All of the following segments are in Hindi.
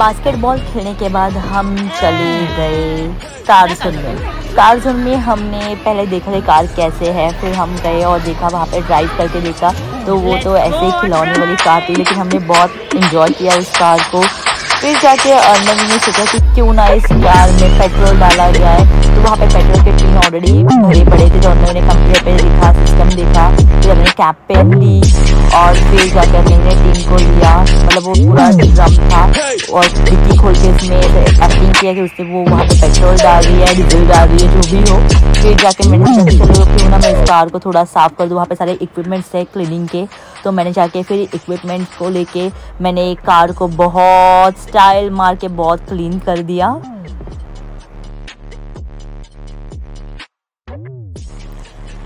बास्केटबॉल खेलने के बाद हम चले गए कार जोन में। कार जोन में हमने पहले देखा कि कार कैसे है, फिर हम गए और देखा, वहाँ पे ड्राइव करके देखा तो वो तो ऐसे ही खिलौने वाली कार थी, लेकिन हमने बहुत इंजॉय किया उस कार को। फिर जाके अर्नव ने सोचा कि क्यों ना इस कार में पेट्रोल डाला जाए, तो वहाँ पे पेट्रोल के टीन ऑलरेडी भरे पड़े थे। तो अर्नव ने कंप्यूटर पे देखा, सिस्टम देखा, फिर हमने कैप पहन ली और फिर जाकर मैंने टीन को लिया, मतलब वो पूरा ड्रम था, और डिक्की खोल के उसमें एक्टिंग किया कि उससे वो वहाँ पे पेट्रोल डाल रही है, डीजल डाल रही है, जो भी हो। फिर जाके मैंने सोचा चलो क्यों ना मैं इस कार को थोड़ा साफ़ कर दूँ, वहाँ पे सारे इक्विपमेंट्स थे क्लीनिंग के। तो मैंने जाके फिर इक्विपमेंट्स को लेके मैंने कार को बहुत स्टाइल मार के बहुत क्लीन कर दिया।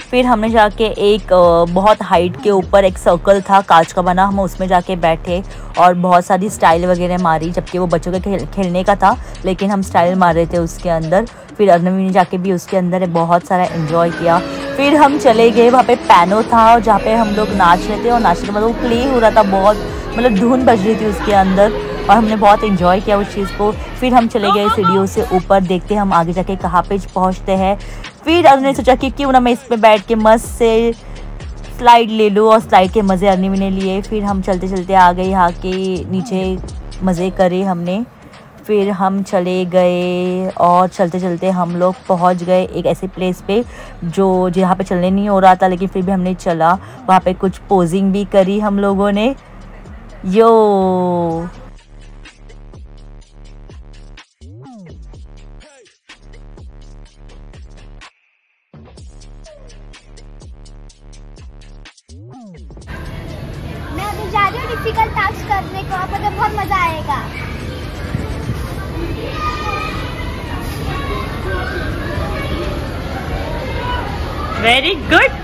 फिर हमने जाके एक बहुत हाइट के ऊपर एक सर्कल था कांच का बना, हम उसमें जाके बैठे और बहुत सारी स्टाइल वगैरह मारी, जबकि वो बच्चों के खेलने का था, लेकिन हम स्टाइल मार रहे थे उसके अंदर। फिर अर्नवी ने जाके भी उसके अंदर बहुत सारा एंजॉय किया। फिर हम चले गए, वहाँ पे पैनो था जहाँ पे हम लोग नाच रहे थे, और नाचने के बाद वो प्ले हो रहा था, बहुत मतलब धुन बज रही थी उसके अंदर, और हमने बहुत एंजॉय किया उस चीज़ को। फिर हम चले गए सीढ़ियों से ऊपर, देखते हम आगे जाके कहाँ पे पहुँचते हैं। फिर अर्नव ने सोचा कि क्यों ना मैं इस पे बैठ के मस्त से स्लाइड ले लूँ, और स्लाइड के मज़े अर्नव ने लिए। फिर हम चलते चलते आ गए यहाँ के नीचे, मज़े करे हमने। फिर हम चले गए और चलते चलते हम लोग पहुँच गए एक ऐसे प्लेस पे जो जहाँ पे चलने नहीं हो रहा था, लेकिन फिर भी हमने चला। वहाँ पे कुछ पोजिंग भी करी हम लोगों ने। यो मैं अभी जा रही हूँ डिफिकल्ट टास्क करने को, आप तो बहुत मजा आएगा। Very good.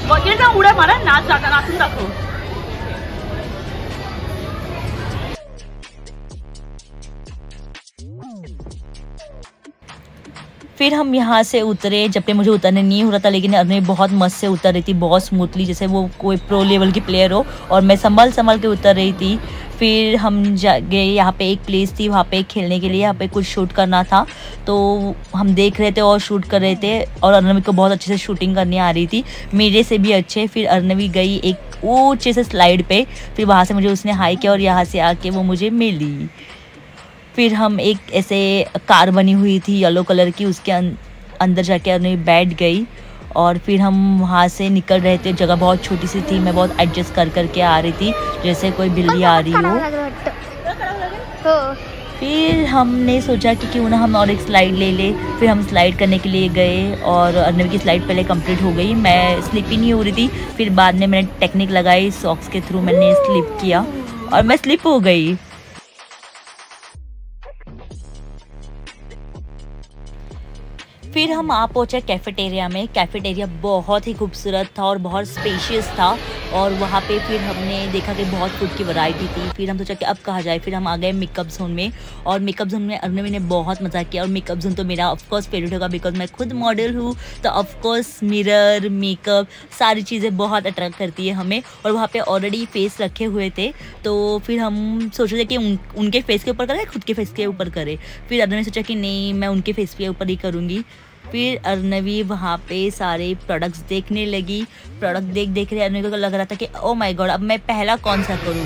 वगैरह उड्या मारा, नाच जाता नाचून दाखव। फिर हम यहाँ से उतरे, जबकि मुझे उतरने नहीं हो रहा था, लेकिन अर्नवी बहुत मस्त से उतर रही थी, बहुत स्मूथली, जैसे वो कोई प्रो लेवल की प्लेयर हो, और मैं संभल के उतर रही थी। फिर हम गए, यहाँ पे एक प्लेस थी, वहाँ पे खेलने के लिए, यहाँ पे कुछ शूट करना था, तो हम देख रहे थे और शूट कर रहे थे, और अर्नवी को बहुत अच्छे से शूटिंग करनी आ रही थी, मेरे से भी अच्छे। फिर अर्नवी गई एक ऊंचे से स्लाइड पे, फिर वहाँ से मुझे उसने हाई किया, और यहाँ से आके वो मुझे मिली। फिर हम एक ऐसे कार बनी हुई थी येलो कलर की, उसके अंदर जाके अर्नवी बैठ गई, और फिर हम वहाँ से निकल रहे थे। जगह बहुत छोटी सी थी, मैं बहुत एडजस्ट कर करके आ रही थी, जैसे कोई बिल्ली आ रही हो। फिर हमने सोचा कि क्यों ना हम और एक स्लाइड ले ले। फिर हम स्लाइड करने के लिए गए, और अर्नवी की स्लाइड पहले कंप्लीट हो गई, मैं स्लिप ही नहीं हो रही थी। फिर बाद में मैंने टेक्निक लगाई, सॉक्स के थ्रू मैंने स्लिप किया, और मैं स्लिप हो गई। फिर हम आ पहुँचे कैफ़ेटेरिया में। कैफ़ेटेरिया बहुत ही खूबसूरत था और बहुत स्पेशियस था, और वहाँ पे फिर हमने देखा कि बहुत फूड की वैरायटी थी। फिर हम सोचा कि अब कहाँ जाए, फिर हम आ गए मेकअप जोन में, और मेकअप जोन में अर्नवी ने बहुत मज़ा किया। और मेकअप जोन तो मेरा ऑफकोर्स फेवरेट होगा, बिकॉज मैं खुद मॉडल हूँ, तो ऑफकोर्स मिरर, मेकअप, सारी चीज़ें बहुत अट्रैक्ट करती है हमें। और वहाँ पे ऑलरेडी फेस रखे हुए थे, तो फिर हम सोच रहे थे कि उनके फेस के ऊपर करें, खुद के फेस के ऊपर करें। फिर अर्नवी ने सोचा कि नहीं, मैं उनके फेस के ऊपर ही करूँगी। फिर अर्नवी वहाँ पे सारे प्रोडक्ट्स देखने लगी। प्रोडक्ट देख रहे अर्नवी को लग रहा था कि ओ माय गॉड, अब मैं पहला कौन सा करूँ।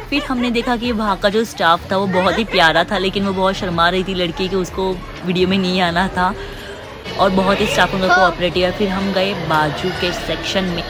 फिर हमने देखा कि वहाँ का जो स्टाफ था वो बहुत ही प्यारा था, लेकिन वो बहुत शर्मा रही थी लड़की कि उसको वीडियो में नहीं आना था, और बहुत ही स्टाफ उनका कोऑपरेटिव है। फिर हम गए बाजू के सेक्शन में।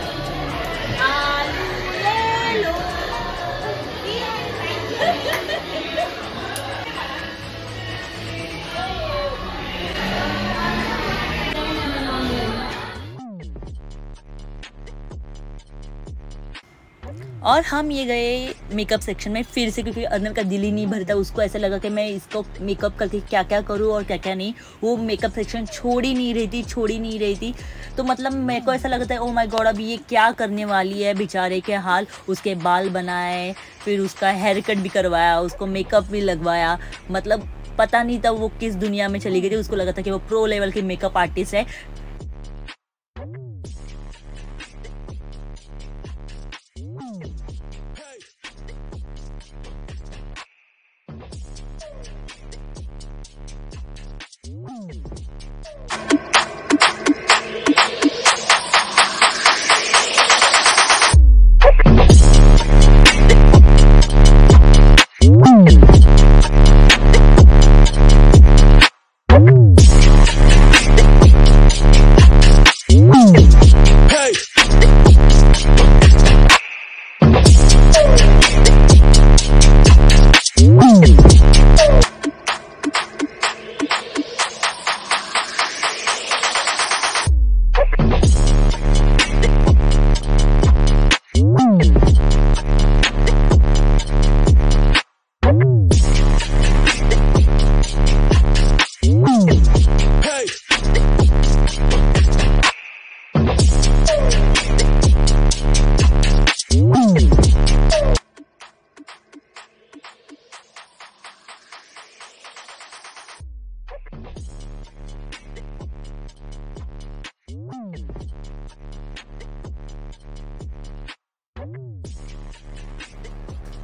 और हम ये गए मेकअप सेक्शन में फिर से, क्योंकि अर्नव का दिल ही नहीं भरता। उसको ऐसा लगा कि मैं इसको मेकअप करके क्या क्या करूँ और क्या क्या नहीं। वो मेकअप सेक्शन छोड़ ही नहीं रही थी। तो मतलब मेरे को ऐसा लगता है ओ माय गॉड, अभी ये क्या करने वाली है बेचारे के हाल। उसके बाल बनाए, फिर उसका हेयर कट भी करवाया, उसको मेकअप भी लगवाया। मतलब पता नहीं था वो किस दुनिया में चली गई थी। उसको लगा था कि वो प्रो लेवल की मेकअप आर्टिस्ट है।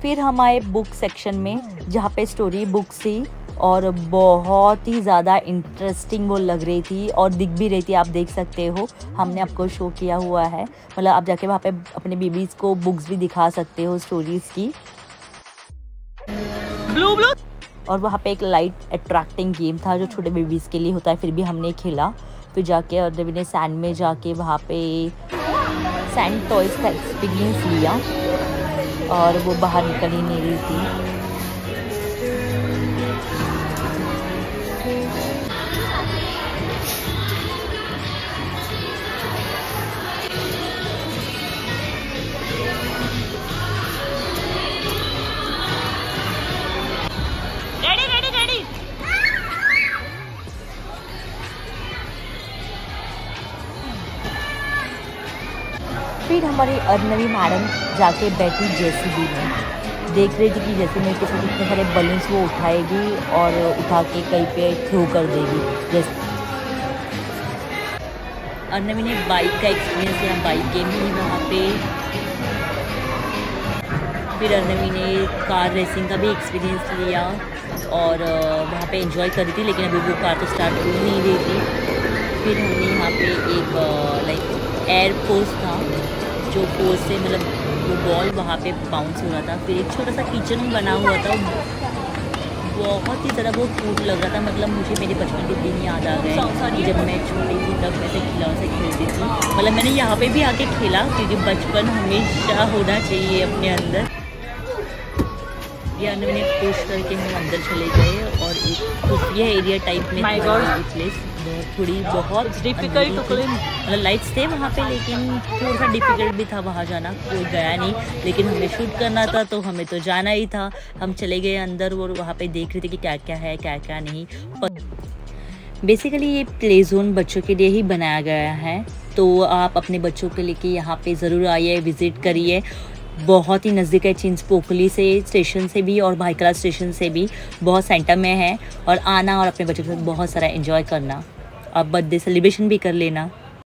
फिर हम आए बुक सेक्शन में, जहाँ पे स्टोरी बुक्स थी और बहुत ही ज़्यादा इंटरेस्टिंग वो लग रही थी और दिख भी रही थी। आप देख सकते हो, हमने आपको शो किया हुआ है। मतलब आप जाके वहाँ पे अपने बेबीज़ को बुक्स भी दिखा सकते हो स्टोरीज़ की। ब्लू और वहाँ पे एक लाइट अट्रैक्टिंग गेम था जो छोटे बेबीज़ के लिए होता है, फिर भी हमने खेला। फिर जाके और रवि ने सैंड में जाके वहाँ पे सैंड टॉयज़ का एक्सपीरियंस लिया और वो बाहर निकल ही नहीं रही थी। फिर हमारी अर्नवी मैडम जाके बैठी जेसीबी में, देख रही थी कि जेसीबी में कितने सारे बलून्स वो उठाएगी और उठा के कहीं पे थ्रो कर देगी। जैसे अर्नवी ने बाइक का एक्सपीरियंस लिया, बाइक गेम हुई वहाँ पे। फिर अर्नवी ने कार रेसिंग का भी एक्सपीरियंस लिया और वहाँ पे एंजॉय कर रही थी, लेकिन अभी वो कार तो स्टार्ट हो नहीं रही थी। फिर हमने यहाँ पे एक लाइक एयर फोर्स था जो फोर्स से मतलब वो बॉल वहाँ पे बाउंस हो रहा था। फिर एक छोटा सा किचन बना हुआ था, बहुत ही ज़्यादा वो क्यूट लग रहा था। मतलब मुझे मेरे बचपन के दिन याद आ गए कि जब मैं छोटी थी तब मैं खिलौनों से खेलती थी। मतलब मैंने यहाँ पे भी आके खेला, क्योंकि बचपन हमेशा होना चाहिए अपने अंदर। ये मैंने पुश करके हम अंदर चले गए और एक खुफिया एरिया टाइप में प्लेस बहुत डिफिकल्ट टू क्लीन। मतलब लाइट्स थे वहाँ पे, लेकिन थोड़ा सा डिफिकल्ट भी था वहाँ जाना। कोई गया नहीं, लेकिन हमें शूट करना था तो हमें तो जाना ही था। हम चले गए अंदर और वहाँ पे देख रहे थे कि क्या क्या है क्या क्या नहीं। बेसिकली ये प्ले जोन बच्चों के लिए ही बनाया गया है, तो आप अपने बच्चों के लेके यहाँ पे ज़रूर आइए, विज़िट करिए। बहुत ही नज़दीक है चिंचपोकली से स्टेशन से भी और भाईकला स्टेशन से भी, बहुत सेंटर में है। और आना और अपने बच्चों के साथ बहुत सारा एंजॉय करना, आप बर्थडे सेलिब्रेशन भी कर लेना।